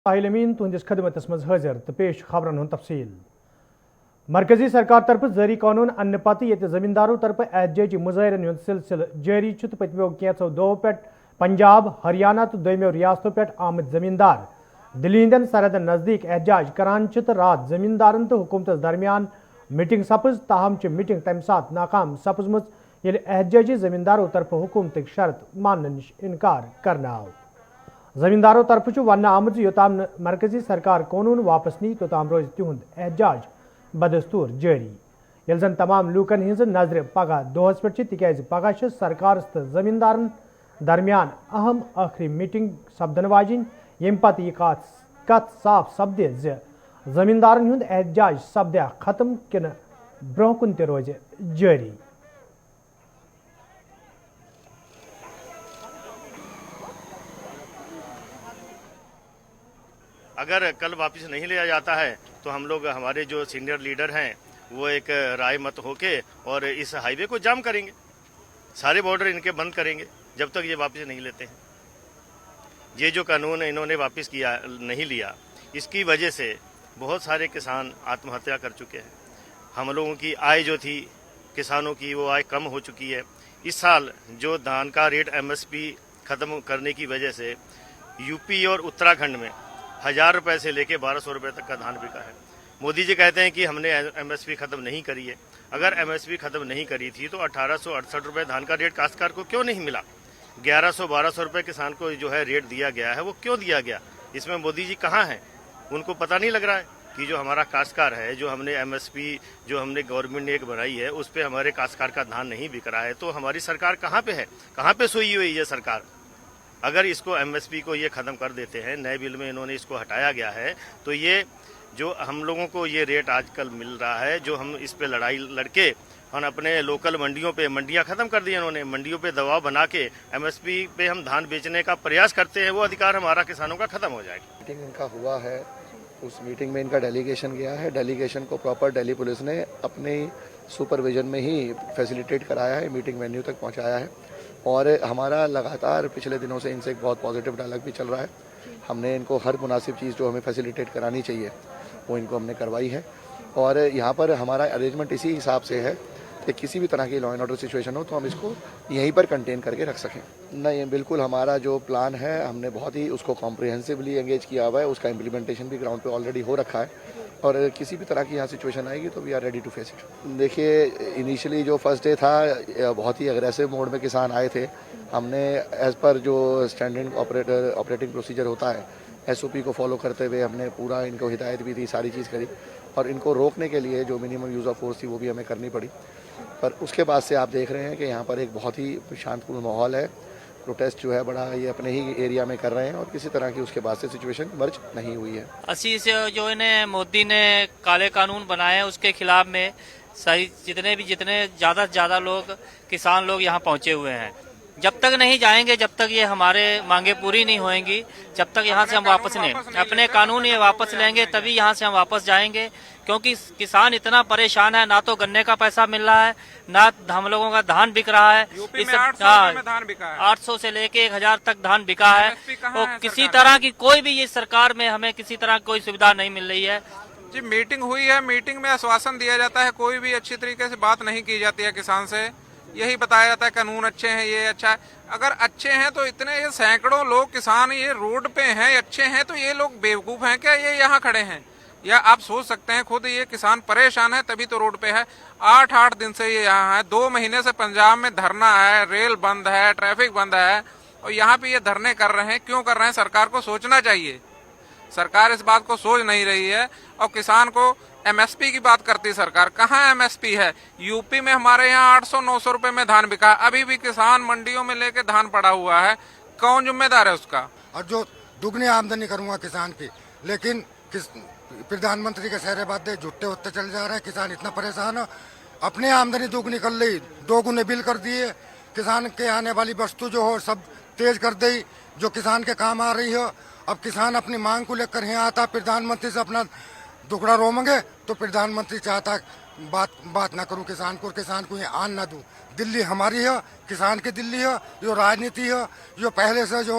साहिल तुंदिस खदमतस मज हाजिर तो पेश खबरन हुन तफसील। मरकजी सरकार तरफ जारी कानून अन्य पत ये जमींदारों तरफ एहतजाजी मुजाहरन हुंद सिलसिल जारी तो पतमो कैंचो दो पे पंजाब हरियाणा तो दोमो रियासतों पे आमद जमींदार दिल्ली हंदन सरहदन नजदीक एहतजाज करान तो रात जमींदारन तो हुकूमत दरमियान मीटिंग सपज ताहम मीटिंग तम सात नाकाम सपजम ये एहतजाजी जमींदारों तरफ हुकूमत शर्त मान नश इनकार करना आव। जमींदारों तरफ वन आमद योताम मरकजी सरकार कानून वापस नी तोताम रोज तिहुंद एहतजाज बदस्तूर जारी ये जन तमाम लूकन हज नजर पगह दोहस पे तिकाज पगह सरकार तो जमींदारन दरमियान अहम आखिरी मीटिंग सपदन वाजिन यम पत यह कत साफ सपदे जमींदारन हुंद एहतजाज सपद्या खत्म किन ब्रोह कुन ते रोज जारी। अगर कल वापस नहीं लिया जाता है तो हम लोग हमारे जो सीनियर लीडर हैं वो एक राय मत होके और इस हाईवे को जाम करेंगे, सारे बॉर्डर इनके बंद करेंगे जब तक ये वापस नहीं लेते हैं। ये जो कानून इन्होंने वापस किया नहीं लिया, इसकी वजह से बहुत सारे किसान आत्महत्या कर चुके हैं। हम लोगों की आय जो थी किसानों की वो आय कम हो चुकी है। इस साल जो धान का रेट MSP खत्म करने की वजह से यूपी और उत्तराखंड में 1000 रुपए से लेके 1200 रुपए तक का धान बिका है। मोदी जी कहते हैं कि हमने MSP खत्म नहीं करी है। अगर MSP खत्म नहीं करी थी तो 1868 रुपए धान का रेट काश्तकार को क्यों नहीं मिला? 1100-1200 रुपए किसान को जो है रेट दिया गया है वो क्यों दिया गया? इसमें मोदी जी कहाँ हैं? उनको पता नहीं लग रहा है कि जो हमारा काश्तकार है, जो हमने MSP जो हमने गवर्नमेंट ने एक बनाई है उस पर हमारे काश्तकार का धान नहीं बिक रहा है। तो हमारी सरकार कहाँ पे है? कहाँ पे सोई हुई है सरकार? अगर इसको MSP को ये ख़त्म कर देते हैं, नए बिल में इन्होंने इसको हटाया गया है, तो ये जो हम लोगों को ये रेट आजकल मिल रहा है, जो हम इस पे लड़ाई लड़के और अपने लोकल मंडियों पे मंडियां ख़त्म कर दी इन्होंने, मंडियों पे दबाव बना के MSP पे हम धान बेचने का प्रयास करते हैं, वो अधिकार हमारा किसानों का ख़त्म हो जाएगा। मीटिंग इनका हुआ है, उस मीटिंग में इनका डेलीगेशन गया है। डेलीगेशन को प्रॉपर दिल्ली पुलिस ने अपने सुपरविजन में ही फैसिलिटेट कराया है, मीटिंग वेन्यू तक पहुँचाया है। और हमारा लगातार पिछले दिनों से इनसे एक बहुत पॉजिटिव डायलॉग भी चल रहा है। हमने इनको हर मुनासिब चीज़ जो हमें फैसिलिटेट करानी चाहिए वो इनको हमने करवाई है। और यहाँ पर हमारा अरेंजमेंट इसी हिसाब से है कि किसी भी तरह की लॉ एंड ऑर्डर सिचुएशन हो तो हम इसको यहीं पर कंटेन करके रख सकें। नहीं, बिल्कुल हमारा जो प्लान है हमने बहुत ही उसको कॉम्प्रिहेंसिवली एंगेज किया हुआ है, उसका इम्प्लीमेंटेशन भी ग्राउंड पे ऑलरेडी हो रखा है। और किसी भी तरह की यहाँ सिचुएशन आएगी तो we are ready to face it. देखिए, इनिशियली जो फर्स्ट डे था बहुत ही अग्रेसिव मोड में किसान आए थे। हमने एज पर जो स्टैंडर्ड ऑपरेटिंग प्रोसीजर होता है SOP को फॉलो करते हुए हमने पूरा इनको हिदायत भी दी, सारी चीज़ करी। और इनको रोकने के लिए जो मिनिमम यूज़ ऑफ फोर्स थी वो भी हमें करनी पड़ी। पर उसके बाद से आप देख रहे हैं कि यहाँ पर एक बहुत ही शांतिपूर्ण माहौल है। प्रोटेस्ट जो है बड़ा ये अपने ही एरिया में कर रहे हैं और किसी तरह की उसके बाद से सिचुएशन मर्ज नहीं हुई है। असी से जो इन्हें मोदी ने काले कानून बनाए हैं उसके खिलाफ में सही जितने ज्यादा से ज्यादा लोग किसान लोग यहाँ पहुंचे हुए हैं। जब तक नहीं जाएंगे, जब तक ये हमारे मांगे पूरी नहीं होंगी, जब तक यहाँ से हम वापस नहीं अपने कानून ये वापस लेंगे तभी यहाँ से हम वापस जाएंगे। क्योंकि किसान इतना परेशान है, ना तो गन्ने का पैसा मिल रहा है, ना हम लोगों का धान बिक रहा है। यूपी में 800 में धान बिका है, 800 से लेके 1000 तक धान बिका है। और किसी तरह की कोई भी ये सरकार में हमें किसी तरह की कोई सुविधा नहीं मिल रही है। जी, मीटिंग हुई है, मीटिंग में आश्वासन दिया जाता है, कोई भी अच्छी तरीके से बात नहीं की जाती है किसान से। यही बताया जाता है कानून अच्छे हैं, ये अच्छा है। अगर अच्छे हैं तो इतने ये सैकड़ों लोग किसान ये रोड पे हैं, अच्छे हैं तो ये लोग बेवकूफ हैं क्या ये यहाँ खड़े हैं? या आप सोच सकते हैं खुद, ये किसान परेशान है तभी तो रोड पे है। 8 दिन से ये यहाँ है। 2 महीने से पंजाब में धरना है, रेल बंद है, ट्रैफिक बंद है और यहाँ पे ये धरने कर रहे हैं। क्यों कर रहे हैं? सरकार को सोचना चाहिए। सरकार इस बात को सोच नहीं रही है और किसान को MSP की बात करती सरकार। कहाँ MSP है? यूपी में हमारे यहाँ 800-900 रुपए में धान बिका, अभी भी किसान मंडियों में लेके धान पड़ा हुआ है। कौन जिम्मेदार है उसका? और जो दुगनी आमदनी करूंगा किसान की, लेकिन प्रधानमंत्री के सहरे बातें झुट्टे होते चले जा रहे हैं। किसान इतना परेशान है, अपने आमदनी दुगनी कर ली, 2 गुने बिल कर दिए। किसान के आने वाली वस्तु जो हो सब तेज कर दी, जो किसान के काम आ रही है। अब किसान अपनी मांग को लेकर यहाँ आता, प्रधानमंत्री से अपना दुकड़ा रोमेंगे तो प्रधानमंत्री चाहता बात ना करूं किसान को ये आन ना दूं। दिल्ली हमारी है, किसान की दिल्ली है। जो राजनीति है, जो पहले से जो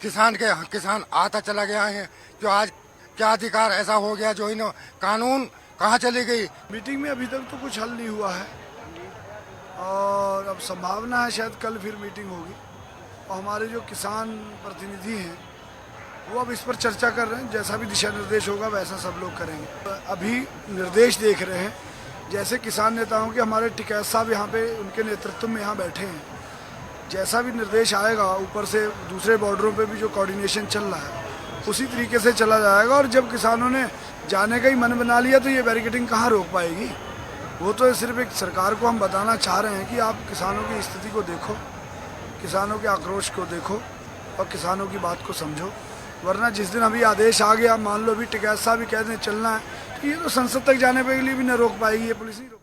किसान आता चला गया है जो आज क्या अधिकार ऐसा हो गया जो इन कानून कहाँ चली गई। मीटिंग में अभी तक तो कुछ हल नहीं हुआ है और अब संभावना है शायद कल फिर मीटिंग होगी और हमारे जो किसान प्रतिनिधि हैं वो अब इस पर चर्चा कर रहे हैं। जैसा भी दिशा निर्देश होगा वैसा सब लोग करेंगे। अभी निर्देश देख रहे हैं जैसे किसान नेताओं के हमारे टिकैत साहब यहाँ पे उनके नेतृत्व में यहाँ बैठे हैं। जैसा भी निर्देश आएगा ऊपर से दूसरे बॉर्डरों पे भी जो कोऑर्डिनेशन चल रहा है उसी तरीके से चला जाएगा। और जब किसानों ने जाने का ही मन बना लिया तो ये बैरिकेडिंग कहाँ रोक पाएगी। वो तो सिर्फ एक सरकार को हम बताना चाह रहे हैं कि आप किसानों की स्थिति को देखो, किसानों के आक्रोश को देखो और किसानों की बात को समझो। वरना जिस दिन अभी आदेश आ गया, मान लो अभी टिकैत साहब भी कहते हैं चलना है, तो ये तो संसद तक जाने के लिए भी न रोक पाएगी ये पुलिस ही रोक।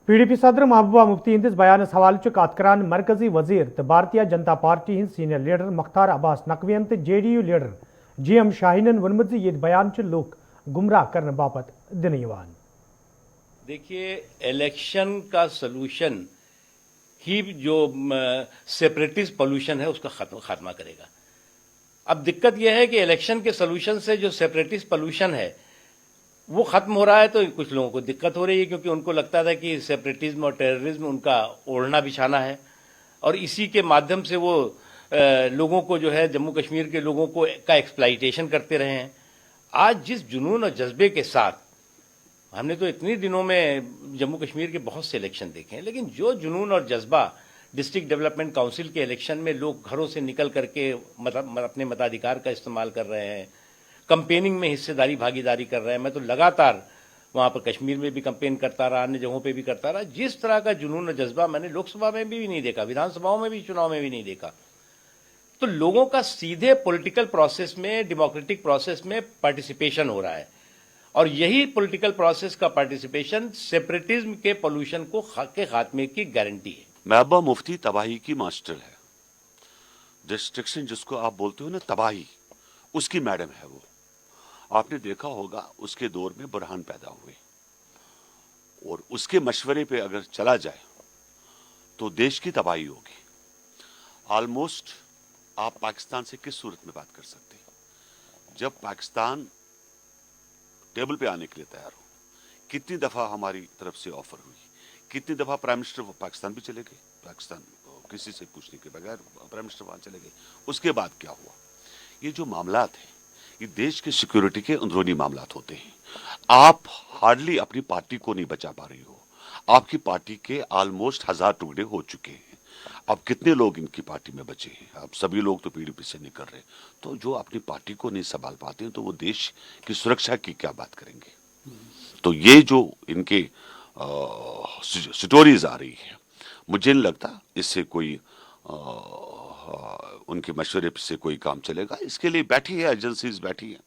PDP सदर महबूबा मुफ्ती हंदिस बयानस हवाले कत करान मरकजी वजीर तो भारतीय जनता पार्टी हंद सीनियर लीडर मुख्तार अब्बास नकवियन तो JDU लीडर GM शाहीनन वोनमुत ये बयान लूक गुमराह करने बापत दिन यवान। देखिए, इलेक्शन का सलूशन ही जो सेपरेटिस्ट पॉल्यूशन है उसका खात्मा करेगा। अब दिक्कत यह है कि इलेक्शन के सलूशन से जो सेपरेटिस्ट पॉल्यूशन है वो खत्म हो रहा है तो कुछ लोगों को दिक्कत हो रही है, क्योंकि उनको लगता था कि सेपरेटिज्म और टेररिज्म उनका ओढ़ना बिछाना है और इसी के माध्यम से वो लोगों को जो है जम्मू कश्मीर के लोगों को का एक्सप्लाइटेशन करते रहे हैं। आज जिस जुनून और जज्बे के साथ हमने तो इतने दिनों में जम्मू कश्मीर के बहुत से इलेक्शन देखे हैं, लेकिन जो जुनून और जज्बा डिस्ट्रिक्ट डेवलपमेंट काउंसिल के इलेक्शन में लोग घरों से निकल करके अपने मताधिकार का इस्तेमाल कर रहे हैं, कैंपेनिंग में हिस्सेदारी भागीदारी कर रहे हैं। मैं तो लगातार वहां पर कश्मीर में भी कैंपेन करता रहा, अन्य जगहों पे भी करता रहा। जिस तरह का जुनून और जज्बा मैंने लोकसभा में भी नहीं देखा, विधानसभाओं में भी, चुनाव में भी नहीं देखा। तो लोगों का सीधे पॉलिटिकल प्रोसेस में, डेमोक्रेटिक प्रोसेस में पार्टिसिपेशन हो रहा है और यही पॉलिटिकल प्रोसेस का पार्टिसिपेशन सेपरेटिज्म के पॉल्यूशन को के खात्मे की गारंटी है। महबूबा मुफ्ती तबाही की मास्टर है। डिस्ट्रक्शन जिसको आप बोलते हो ना, तबाही, उसकी मैडम है वो। आपने देखा होगा उसके दौर में बुरहान पैदा हुए और उसके मशवरे पे अगर चला जाए तो देश की तबाही होगी। ऑलमोस्ट आप पाकिस्तान से किस सूरत में बात कर सकते हैं? जब पाकिस्तान टेबल पे आने के लिए तैयार हो, कितनी दफा हमारी तरफ से ऑफर हुई, कितनी दफा प्राइम मिनिस्टर पाकिस्तान भी चले गए, पाकिस्तान किसी से पूछने के बगैर प्राइम मिनिस्टर वहां चले गए। उसके बाद क्या हुआ? ये जो मामलात हैं ये देश के सिक्योरिटी के अंदरूनी मामलात होते हैं। आप हार्डली अपनी पार्टी को नहीं बचा पा रही हो। आपकी पार्टी के ऑलमोस्ट 1000 टुकड़े हो चुके हैं। अब कितने लोग इनकी पार्टी में बचे हैं? अब सभी लोग तो PDP से निकल रहे। तो जो अपनी पार्टी को नहीं संभाल पाते हैं तो वो देश की सुरक्षा की क्या बात करेंगे? तो ये जो इनके स्टोरीज आ रही है, मुझे नहीं लगता इससे कोई उनके मशवरे से कोई काम चलेगा। इसके लिए बैठी है एजेंसीज, बैठी है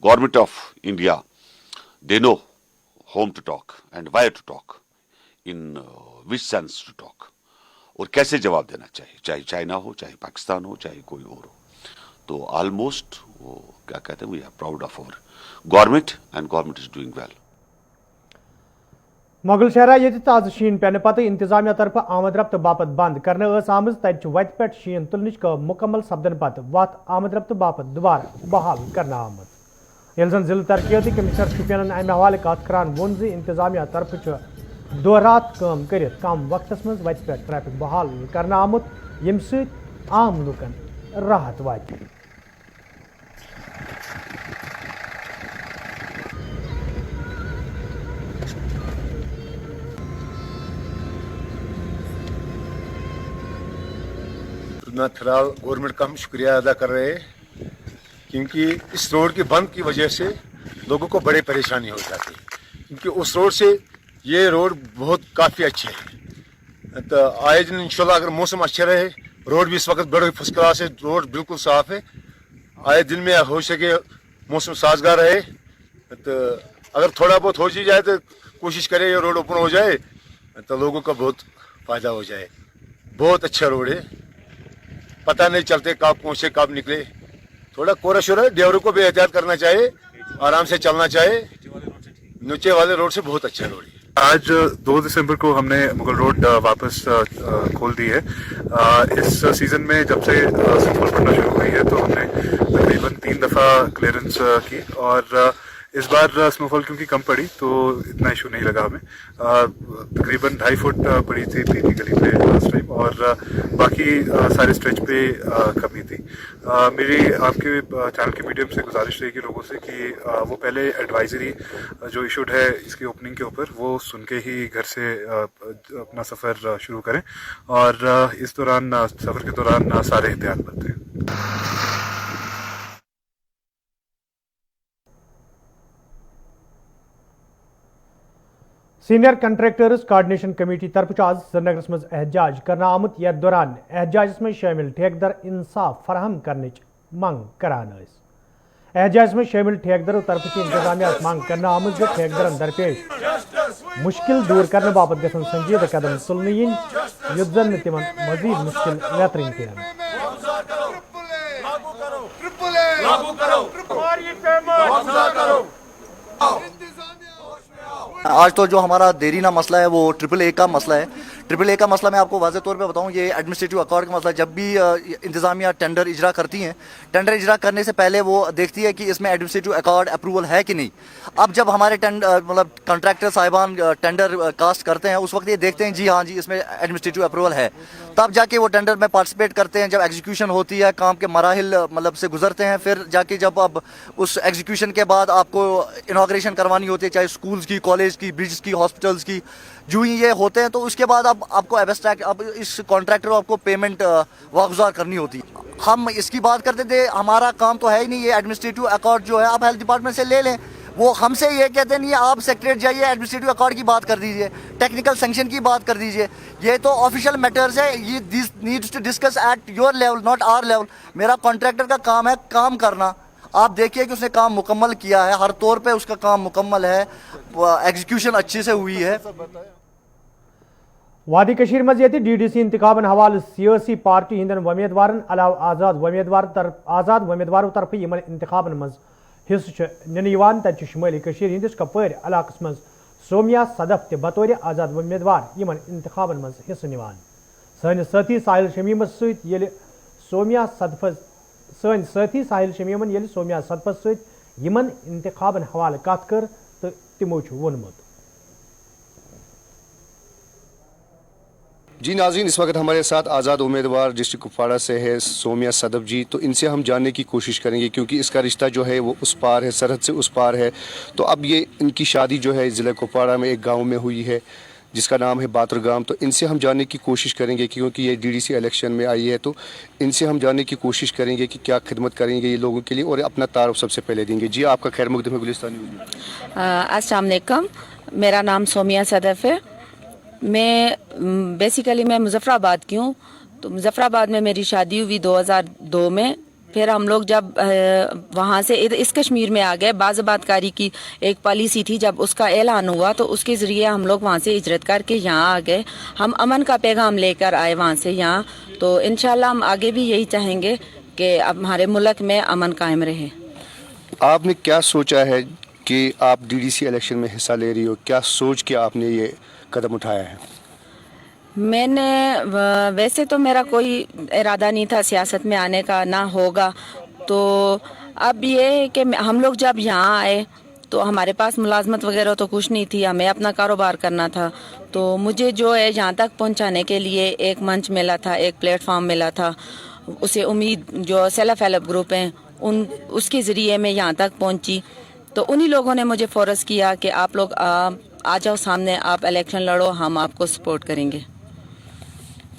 government of India. They know how to talk and where to talk, in which sense to talk, और कैसे जवाब देना चाहिए, चाहे चाइना हो, चाहे पाकिस्तान हो, चाहे कोई और हो। तो ऑलमोस्ट वो क्या कहते हैं, we are proud of our government and government is doing well. Mughal शहरा ये ताज़ शीन पेन पत इंतजामिया तरफ आमद रफ्त बापत बंद करने आमज तत वत पे शीन तुलनिच का मुकम्मल सपदन पत वत आमद रफ्त बापत दोबारा बहाल करना आमद। ये जन जिला तरक्याती कमिश्नर शुपियन अमे हवाले कत करान वोन इंतजामिया तरफ दो रात काम कर कम वक्त मज वत पे ट्रैफिक बहाल करना आमुत यम आम लुकन राहत वात। मैं फिलहाल गवर्नमेंट का हम शुक्रिया अदा कर रहे हैं, क्योंकि इस रोड के बंद की वजह से लोगों को बड़ी परेशानी हो जाती है। क्योंकि उस रोड से ये रोड बहुत काफ़ी अच्छे है। तो आए दिन इंशाल्लाह अगर मौसम अच्छा रहे, रोड भी इस वक्त बड़े फर्स्ट क्लास है, रोड बिल्कुल साफ है, आए दिन में हो सके मौसम साजगार रहे, तो अगर थोड़ा बहुत हो जाए तो कोशिश करें ये रोड ओपन हो जाए तो लोगों का बहुत फ़ायदा हो जाए। बहुत अच्छा रोड है, पता नहीं चलते कब पहुंचे कब निकले। थोड़ा कोरा शोरा, ड्राइवरों को भी एहतियात करना चाहिए, आराम से चलना चाहिए। नीचे वाले रोड से बहुत अच्छा रोड है। आज 2 दिसंबर को हमने मुगल रोड वापस खोल दी है। इस सीजन में जब से स्नोफॉल पड़ना शुरू हुई है तो हमने तकरीबन 3 दफ़ा क्लियरेंस की और इस बार स्नोफॉल क्योंकि कम पड़ी तो इतना इशू नहीं लगा हमें। तकरीबन 2.5 फुट पड़ी थी पीली गली पे लास्ट टाइम और बाकी सारे स्ट्रेच पे कमी थी। मेरी आपके चैनल के मीडियम से गुजारिश रहेगी लोगों से कि वो पहले एडवाइजरी जो इशूड है इसकी ओपनिंग के ऊपर वो सुन के ही घर से अपना सफ़र शुरू करें और इस दौरान सफ़र के दौरान सारे एहतियात बरतें। सीनियर कंट्रैक्टर्स कोऑर्डिनेशन कमेटी तरफ आज श्रीनगरस मज एहतजाज करना आमुत यथ दौरान एहतजाजस में शामिल ठेकेदार इंसाफ फराहम करने मंग करान। एहतजाज में शामिल ठेकेदारों तरफ इंतजामिया मंग करना आमुत ठेकेदारन दरपेश मुश्किल दूर करने बाबत गसन संजीदा कदम तुलने इन युद्ध जन तिमन मजीद मुश्किल बेहतरीन किया। आज तो जो हमारा देरीना मसला है वो AAA का मसला है। AAA का मसला मैं आपको वाज़े तौर पे बताऊं, ये एडमिनिस्ट्रेटिव अकॉर्ड का मसला है। जब भी इंतज़ामिया टेंडर इजरा करती हैं, टेंडर इजरा करने से पहले वो देखती है कि इसमें एडमिनिस्ट्रेटिव अकॉर्ड अप्रूवल है कि नहीं। अब जब हमारे मतलब कॉन्ट्रैक्टर साहिबान टेंडर कास्ट करते हैं उस वक्त ये देखते हैं जी हाँ जी इसमें एडमिनिस्ट्रेटिव अप्रूवल है, तब जाके वो टेंडर में पार्टिसिपेट करते हैं। जब एग्जीक्यूशन होती है, काम के मराहिल मतलब से गुजरते हैं, फिर जाके जब अब उस एग्जीक्यूशन के बाद आपको इनॉग्रेशन करवानी होती है, चाहे स्कूल्स की, कॉलेज की, ब्रिज की, हॉस्पिटल्स की, जो ही ये होते हैं तो उसके बाद अब आपको एब्स्ट्रैक्ट अब इस कॉन्ट्रैक्टर को आपको पेमेंट वागुजार करनी होती है। हम इसकी बात करते थे, हमारा काम तो है ही नहीं, ये एडमिनिस्ट्रेटिव अकॉर्ड जो है आप हेल्थ डिपार्टमेंट से ले लें। वो हमसे ये कहते नहीं, आप सेक्रेटरी जाइए एडमिनिस्ट्रेटिव अकॉर्ड की बात कर दीजिए, टेक्निकल सैंक्शन की बात कर दीजिए। ये तो ऑफिशियल मैटर्स है, ये this needs to discuss at your level not our level. मेरा कॉन्ट्रैक्टर का काम है काम करना। आप देखिए कि उसने काम मुकम्मल किया है, हर तौर पे उसका काम मुकम्मल है, एग्जीक्यूशन अच्छे से हुई है। वादी कशीर मज ये DDC इंतखाबन हवाले सियासी पार्टी हिंदन उम्मीदवारन अलाव आजाद उम्मीदवारों तरफ इन इंतखाबन मज हिस्स निन तत शुमाली कशीर हिंदिस कपवार इलाकस मज सोमिया सदफ ते बतौर आजाद उम्मीदवार इन इंतखाबन मज हिस्स निवान। सन साथी साहिल शमीमस सत सोमिया सदफस सन साथी साहिल शमीमन ये सोमिया सदफस सत इन इंतखाबन हवाले कत कर तो तिमो वोनमुत। जी नाज़रीन, इस वक्त हमारे साथ आज़ाद उम्मीदवार डिस्ट्रिक्ट कुपवाड़ा से है सोमिया सदफ जी। तो इनसे हम जानने की कोशिश करेंगे क्योंकि इसका रिश्ता जो है वो उस पार है, सरहद से उस पार है। तो अब ये इनकी शादी जो है ज़िला कुपवाड़ा में एक गांव में हुई है जिसका नाम है बातरगाम। तो इनसे हम जानने की कोशिश करेंगे क्योंकि ये DDC इलेक्शन में आई है, तो इनसे हम जानने की कोशिश करेंगे कि क्या खिदमत करेंगे ये लोगों के लिए और अपना तारुफ सबसे पहले देंगे। जी आपका खैर मकदम है गुलिस्तान न्यूज़ में। अस्सलाम वालेकुम, मेरा नाम सोमिया सदफ है। मैं बेसिकली मैं मुज़फ़्फ़राबाद की हूँ। तो मुज़फ़्फ़राबाद में मेरी शादी हुई 2002 में। फिर हम लोग जब वहाँ से इस कश्मीर में आ गए, बाज़ाबादकारी की एक पॉलिसी थी, जब उसका ऐलान हुआ तो उसके ज़रिए हम लोग वहाँ से हिजरत करके यहाँ आ गए। हम अमन का पैगाम लेकर आए वहाँ से यहाँ। तो इंशाल्लाह हम आगे भी यही चाहेंगे कि अब हमारे मुल्क में अमन कायम रहे। आपने क्या सोचा है कि आप DDC इलेक्शन में हिस्सा ले रही हो? क्या सोच के आपने ये कदम उठाया है? मैंने वैसे तो मेरा कोई इरादा नहीं था सियासत में आने का, ना होगा। तो अब ये है कि हम लोग जब यहाँ आए तो हमारे पास मुलाजमत वगैरह तो कुछ नहीं थी, हमें अपना कारोबार करना था। तो मुझे जो है यहाँ तक पहुँचाने के लिए एक मंच मिला था, एक प्लेटफॉर्म मिला था। उसे उम्मीद जो सेल्फ हेल्प ग्रुप हैं उसके ज़रिए मैं यहाँ तक पहुँची। तो उन्हीं लोगों ने मुझे फोर्स किया कि आप लोग आ जाओ सामने, आप इलेक्शन लड़ो, हम आपको सपोर्ट करेंगे।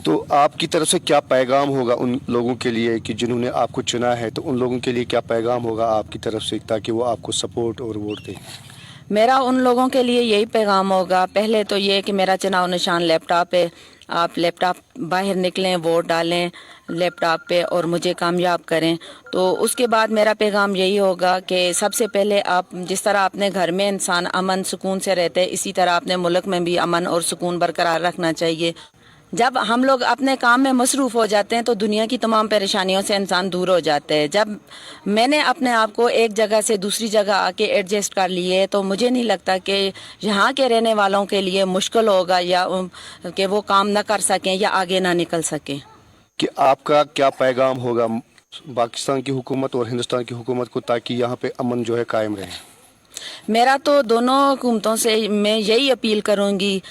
तो आपकी तरफ से क्या पैगाम होगा उन लोगों के लिए कि जिन्होंने आपको चुना है? तो उन लोगों के लिए क्या पैगाम होगा आपकी तरफ से ताकि वो आपको सपोर्ट और वोट दें? मेरा उन लोगों के लिए यही पैगाम होगा, पहले तो ये कि मेरा चुनाव निशान लैपटॉप है। आप लैपटॉप बाहर निकलें, वोट डालें लैपटॉप पे और मुझे कामयाब करें। तो उसके बाद मेरा पैगाम यही होगा कि सबसे पहले आप जिस तरह अपने घर में इंसान अमन सुकून से रहते हैं, इसी तरह अपने मुल्क में भी अमन और सुकून बरकरार रखना चाहिए। जब हम लोग अपने काम में मसरूफ़ हो जाते हैं तो दुनिया की तमाम परेशानियों से इंसान दूर हो जाते हैं। जब मैंने अपने आप को एक जगह से दूसरी जगह आके एडजस्ट कर लिए तो मुझे नहीं लगता कि यहाँ के रहने वालों के लिए मुश्किल होगा या कि वो काम ना कर सकें या आगे ना निकल सकें। कि आपका क्या पैगाम होगा पाकिस्तान की हुकूमत और हिंदुस्तान की हुकूमत को ताकि यहाँ पे अमन जो है कायम रहे? मेरा तो दोनों हुकूमतों से मैं यही अपील करूँगी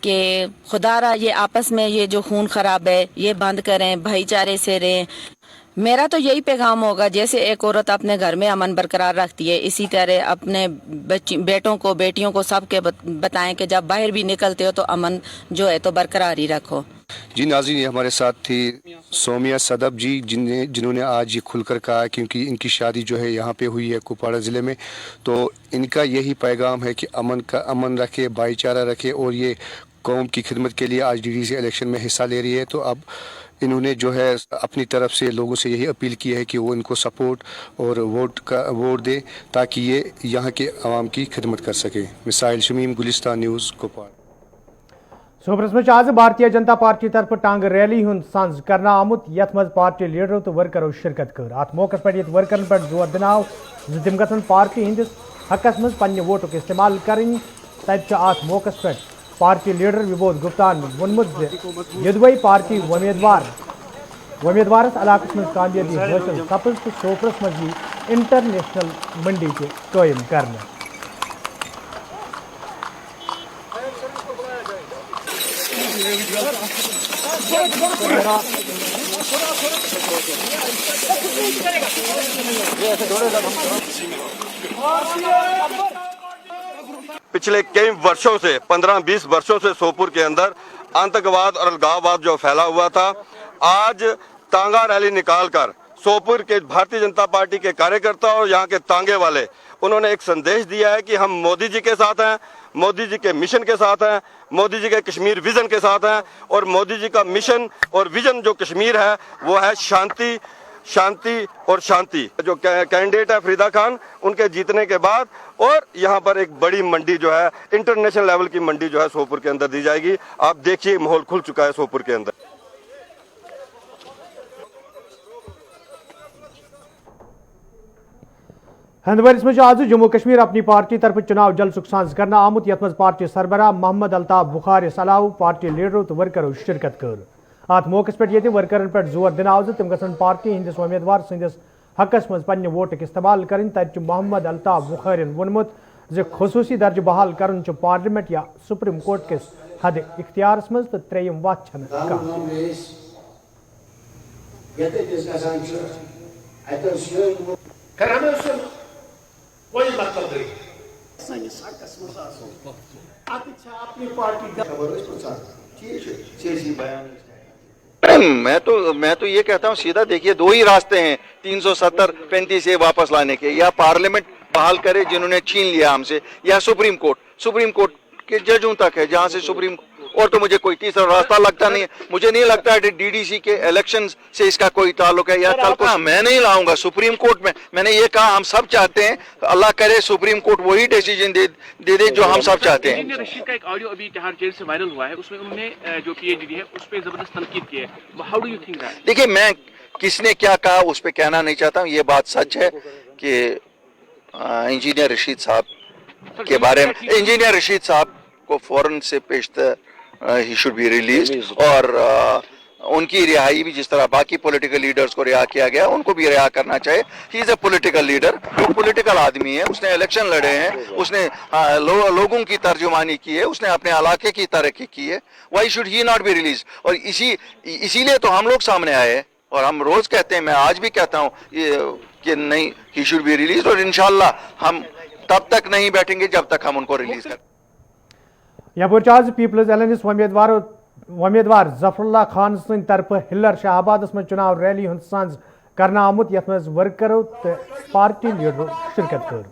कि खुदारा ये आपस में ये जो खून खराब है ये बंद करें, भाईचारे से रहें। मेरा तो यही पैगाम होगा, जैसे एक औरत अपने घर में अमन बरकरार रखती है इसी तरह अपने बेटों को बेटियों को सबके बताएं कि जब बाहर भी निकलते हो तो अमन जो है तो बरकरार ही रखो। जी नाज़रीन, ये हमारे साथ थी सोमिया सदब जी जिन्होंने आज ये खुलकर कहा क्योंकि इनकी शादी जो है यहाँ पे हुई है कुपवाड़ा ज़िले में, तो इनका यही पैगाम है कि अमन रखे, भाईचारा रखे और ये कौम की खिदमत के लिए आज डीडीसी इलेक्शन में हिस्सा ले रही है। तो अब इन्होंने जो है अपनी तरफ से लोगों से यही अपील की है कि वो इनको सपोर्ट और वोट दे ताकि ये यहाँ के आवाम की खिदमत कर सके। मिसाइल शमीम, गुलिस्तान न्यूज़, कुपवाड़ा। सोबरस में आज भारतीय जनता पार्टी तरफ टांग रैली हुंद सांझ करना आमुत यथ मज पार्टी लीडरों तो वर्करों शिरकत कर। अत मौके पे वर्करन पे जोर दिनाव तिम गन पार्टी हंदिस हकस मज पन्ने वोटुक इस्तेमाल करें। तत मौके पे पार्टी लीडर विबोध गुप्तान वोनमुत यदवई पार्टी वमेदवारस इलाकस मज कामयाबी हासिल सपज तो सोपरस मज इंटरनेशनल मंडी के कायम करने। पिछले कई वर्षों से 15-20 वर्षों से सोपुर के अंदर आतंकवाद और अलगाववाद जो फैला हुआ था, आज तांगा रैली निकालकर सोपुर के भारतीय जनता पार्टी के कार्यकर्ता और यहाँ के तांगे वाले उन्होंने एक संदेश दिया है कि हम मोदी जी के साथ हैं, मोदी जी के मिशन के साथ हैं, मोदी जी के कश्मीर विजन के साथ हैं। और मोदी जी का मिशन और विजन जो कश्मीर है वो है शांति, शांति और शांति। जो कैंडिडेट है फरीदा खान, उनके जीतने के बाद और यहाँ पर एक बड़ी मंडी जो है इंटरनेशनल लेवल की मंडी जो है सोपुर के अंदर दी जाएगी। आप देखिए माहौल खुल चुका है सोपुर के अंदर। हंदवारिस में आज जम्मू कश्मीर अपनी पार्टी तरफ चुनाव जलसुक सांझ करना आमुत यथ मज पार्टी सरबराह मोहम्मद अल्ताफ बुखारी सलाह पार्टी लीडरों तो वर्करों शिरकत कर। अत मौके पे वर्करन पे जोर दिनाव तिम गसन पार्टी हंदिस उम्मीदवार संदिस हकस मज पन्ने वोटुक इस्तेमाल करें। तत मोहम्मद अल्ताफ बुखारिन वोनमुत जे खुसूसी दर्ज बहाल करन पार्लियामेंट या सुप्रीम कोर्ट किस हद इख्तियारस मज तो त्रेयम वत कोई मतलब नहीं। मैं तो ये कहता हूँ सीधा देखिए, दो ही रास्ते हैं 370-35 ये वापस लाने के, या पार्लियामेंट बहाल करे जिन्होंने छीन लिया हमसे, या सुप्रीम कोर्ट के जजों तक है जहाँ से सुप्रीम, और तो मुझे कोई तीसरा रास्ता लगता नहीं है। मुझे नहीं लगता है डीडीसी के इलेक्शन से इसका कोई ताल्लुक है। या कल को मैं नहीं लाऊंगा सुप्रीम कोर्ट में। मैंने ये कहा हम सब चाहते हैं, अल्लाह करे सुप्रीम कोर्ट वही डिसीजन दे जो हम सब चाहते हैं। इंजीनियर रशीद का एक ऑडियो अभी तिहाड़ जेल से वायरल हुआ है, उसमें उन्होंने जो पीएचडी है उस पर जबरदस्त तनकीद की है। How do you think that? देखिए, मैं किसने क्या कहा उस पर कहना नहीं चाहता हूँ। ये बात सच है कि इंजीनियर रशीद साहब के बारे में, इंजीनियर रशीद साहब को फौरन से पेशतर ही शुड बी रिलीज्ड, और उनकी रिहाई भी जिस तरह बाकी पॉलिटिकल लीडर्स को रिहा किया गया उनको भी रिहा करना चाहिए। He is a political leader, वो पॉलिटिकल आदमी है, उसने इलेक्शन लड़े हैं, उसने लोगों की तर्जुमानी की है, उसने अपने इलाके की तरक्की की है। Why should he not be release? और इसीलिए तो हम लोग सामने आए हैं और हम रोज कहते हैं, मैं आज भी कहता हूँ कि नहीं, ही शुड बी रिलीज। और इंशाल्लाह हम तब तक नहीं बैठेंगे जब तक हम उनको रिलीज करें। यपर आज पीपल्स एलायंस उम्मीदवार जफरुल्लाह खान सद तरफ हिल्लर शाहबाद में चुनाव रैली हंद सांझ करना आमुत यथ मज वर्करों तो पार्टी लीडरों शिरकत कर।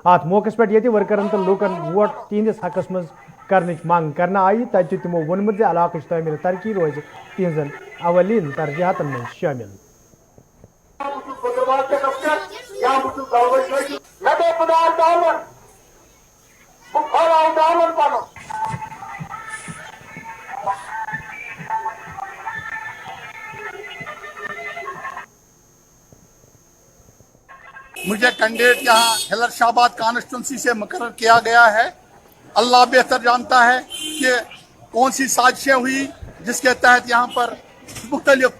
अत मौके पे वर्करन तो लूकन वोट तिहंदिस हकस मज करने मांग करना आई। तत तमो वोनमुत इलाक तमीर तरक्की रोज तिहन अवलीन तरजीहतन में शामिल। मुझे कैंडिडेट यहाँ हिलर शाहबाद कॉन्स्टिट्यूंसी से मुकर्रर किया गया है। अल्लाह बेहतर जानता है कि कौन सी साजिशें हुई जिसके तहत यहाँ पर मुख्तलिफ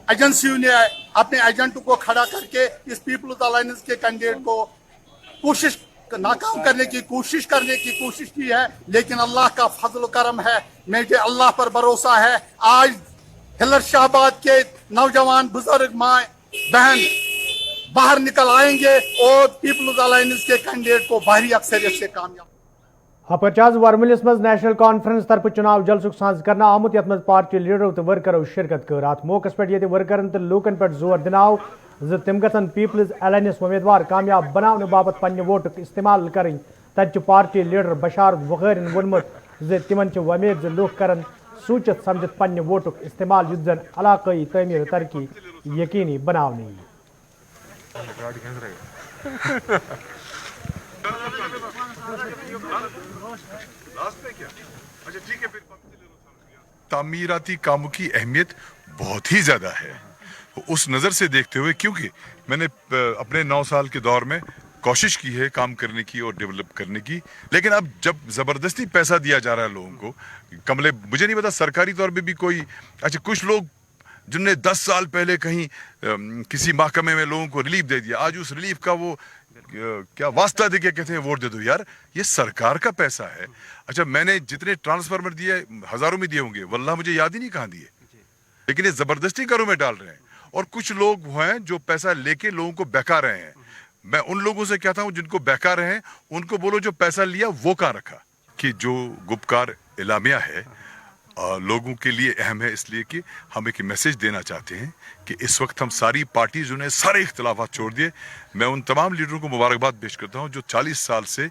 एजेंसियों ने अपने एजेंटों को खड़ा करके इस पीपल्स अलायंस के कैंडिडेट को नाकाम करने की कोशिश की है। लेकिन अल्लाह का फजल करम है, मुझे अल्लाह पर भरोसा है। आज हिलर शाहबाद के नौजवान बुजुर्ग माँ बहन बाहर निकल आएंगे और पीपल्स अलायंस के कैंडिडेट को भारी अक्सरियत से कामयाब। हपरचाज वर्मलिस मज नेशनल कॉन्फ्रेंस तरफ चुनाव जलसुक साज करना आमुत यथ मज पार्टी लीडरों तो वर्करों शिरकत कर अत मौकस पे ये वर्करन तो लूकन पे जोर दिनाव ज तिम गसन पीपल्स अलायंस उम्मीदवार कामयाब बनाने बाबत पन्ने वोट इस्तेमाल करें। तत पार्टी लीडर बशारत वगैरन वोनमुत ज तिमन वमेद ज लूख करन सूचित समझत पन्ने वोटुक इस्तेमाल युद्ध जन इलाकई तमीर तरक्की यकीनी बनावनी। तामीराती कामों की अहमियत बहुत ही ज़्यादा है। उस नज़र से देखते हुए, क्योंकि मैंने अपने 9 साल के दौर में कोशिश की है काम करने की और डेवलप करने की, लेकिन अब जब ज़बरदस्ती पैसा दिया जा रहा है लोगों को, कमले मुझे नहीं पता सरकारी तौर पे भी कोई, अच्छा कुछ लोग जिनने 10 साल पहले कहीं किसी महकमे में लोगों को रिलीफ दे दिया, आज उस रिलीफ का वो क्या वास्ता दे के कहते हैं वोट दे दो। यार ये सरकार का पैसा है। अच्छा मैंने जितने ट्रांसफार्मर दिए हजारों में दिए होंगे, वल्लाह मुझे याद ही नहीं कहाँ दिए, लेकिन ये जबरदस्ती घरों में डाल रहे हैं। और कुछ लोग हैं जो पैसा लेके लोगों को बहका रहे हैं। मैं उन लोगों से कहता हूं जिनको बहका रहे हैं उनको बोलो जो पैसा लिया वो कहाँ रखा। कि जो गुपकार इलामिया है लोगों के लिए अहम है, इसलिए कि हम एक मैसेज देना चाहते हैं कि इस वक्त हम सारी पार्टीज़ ने सारे इख्तलाफात छोड़ दिए। मैं उन तमाम लीडरों को मुबारकबाद पेश करता हूं जो 40 साल से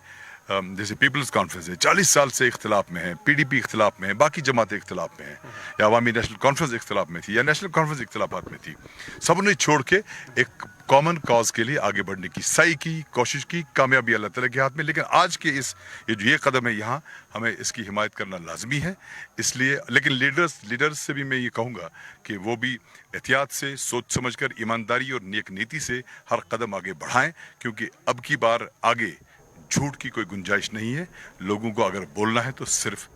जैसे पीपल्स कॉन्फ्रेंस है 40 साल से इख्तलाफ में है, पीडीपी इख्तलाफ में है, बाकी जमातें इख्तलाफ में हैं, या अवामी नेशनल कॉन्फ्रेंस इख्तलाफ में थी या नेशनल कॉन्फ्रेंस इख्तलाफात में थी, सब ने छोड़ के एक कॉमन कॉज के लिए आगे बढ़ने की सही की कोशिश की। कामयाबी अल्लाह ताला के हाथ में। लेकिन आज के ये कदम है यहाँ हमें इसकी हिमायत करना लाजमी है। इसलिए लेकिन लीडर्स से भी मैं ये कहूँगा कि वो भी एहतियात से सोच समझकर ईमानदारी और नेक नीति से हर कदम आगे बढ़ाएं, क्योंकि अब की बार आगे झूठ की कोई गुंजाइश नहीं है। लोगों को अगर बोलना है तो सिर्फ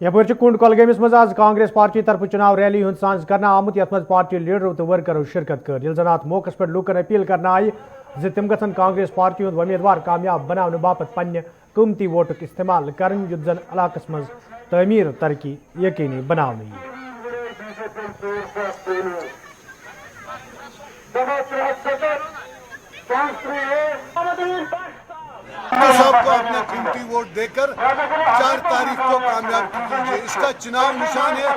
यपर कुंड कलगेमिस मज आज कांग्रेस पार्टी तरफ चुनाव रैली हुंद सांझ करना आमुत यथ मज पार्टी लीडरों तो वर्करों शिरकत कर। यिल जन मौकस पे लूकन अपील करना आई ज तिम गसन कांग्रेस पार्टी हुंद उम्मीदवार कामयाब बनाने बापत पन्ने कीमती वोटुक इस्तेमाल करन युद्ध जन इलाकस मज तमीर तरक्की यकीनी बनावनी। साहब को अपना कीमती वोट देकर 4 तारीख को कामयाब कीजिए। इसका चुनाव निशान है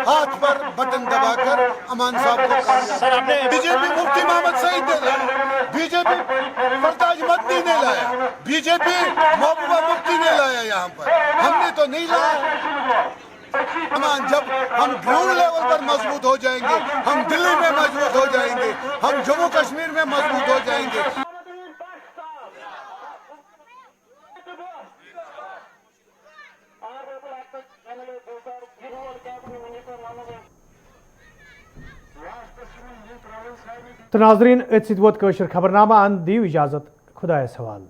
हाथ पर बटन दबाकर अमान साहब को कामयाब। बीजेपी मुफ्ती मोहम्मद सईद ने लाया, बीजेपी फरताज मदनी ने लाया, बीजेपी महबूबा मुफ्ती ने लाया, यहाँ पर हमने तो नहीं लाया। अमान जब हम ग्राउंड लेवल पर मजबूत हो जाएंगे, हम दिल्ली में मजबूत हो जाएंगे, हम जम्मू कश्मीर में मजबूत हो जाएंगे। तो नाजरीन वोत खबरनामा अन दी इजाजत खुदा सवाल।